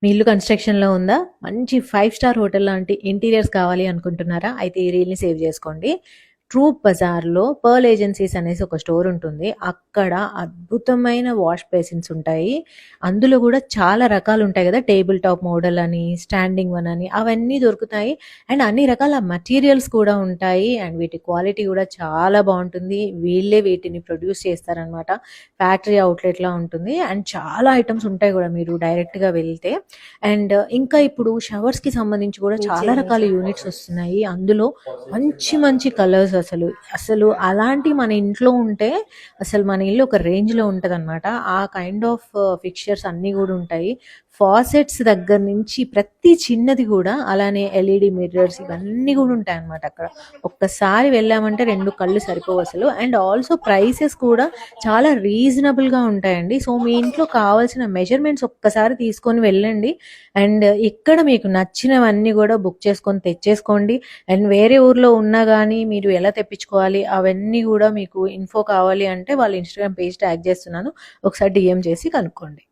మీ ఇల్లు కన్‌స్ట్రక్షన్‌లో ఉందా? మంచి 5 స్టార్ హోటల్ లాంటి ఇంటీరియర్స్ కావాలి అనుకుంటున్నారా? అయితే ఈ రీల్‌ని సేవ్ చేసుకోండి. ట్రూప్ బజార్‌లో పర్ల్ ఏజెన్సీస్ అనేసి ఒక స్టోర్ ఉంటుంది. అక్కడ అద్భుతమైన వాష్ బేసిన్స్ ఉంటాయి. అందులో గూడా చాలా రకాలుంటాయి గదా! టేబుల్ టాప్ మోడల్ అని, స్టాండింగ్ వన్ అని అవన్నీ దొరుకుతాయి. అండ్ అన్ని రకాల మెటీరియల్స్ కూడా ఉంటాయి. అండ్ వీటి క్వాలిటీ గూడా చాలా బావుంటుంది. వీళ్ళే వీటిని ప్రొడ్యూస్ చేస్తారనమాట. ఫ్యాక్టరీ అవుట్‌లెట్‌లా ఉంటుంది. అండ్ చాలా ఐటెమ్స్ ఉంటాయి గూడా మీరు డైరెక్ట్‌గా వెళ్తే. అండ్ ఇంకా ఇప్పుడు షవర్స్‌కి సంబంధించి కూడా చాలా రకాల యూనిట్స్ వస్తున్నాయి. అందులో మంచి మంచి కలర్స్ అసలు అలాంటివి మన ఇంట్లో ఉంటే అసలు మన ఇల్లు ఒక రేంజ్‌లో ఉంటదనమాట. ఆ కైండ్ ఆఫ్ ఫిక్స్చర్స్ అన్నీ గూడా ఉంటాయి. ఫాసెట్స్ దగ్గర నుంచి ప్రతి చిన్నది గూడా అలానే ఎల్ఈడీ మిర్రర్స్ ఇవన్నీ గూడా ఉంటాయన్నమాట అక్కడ. ఒక్కసారి వెళ్ళామంటే 2 కళ్ళు సరిపోవసలు. అండ్ ఆల్సో ప్రైసెస్ కూడా చాలా రీజనబుల్‌గా ఉంటాయండి. సో, మీ ఇంట్లో కావాల్సిన మెజర్‌మెంట్స్ ఒక్కసారి తీసుకొని వెళ్ళండి. అండ్ ఇక్కడ మీకు నచ్చినవన్నీ గూడా బుక్ చేసుకొని తెచ్చేసుకోండి. అండ్ వేరే ఊర్లో ఉన్నా గానీ మీరు ఎలా తెప్పించుకోవాలి అవన్నీ గూడా మీకు ఇన్ఫో కావాలి అంటే వాళ్ళ ఇన్‌స్టాగ్రామ్ పేజ్ ట్యాగ్ చేస్తున్నాను. ఒకసారి డీఎం చేసి కనుక్కోండి.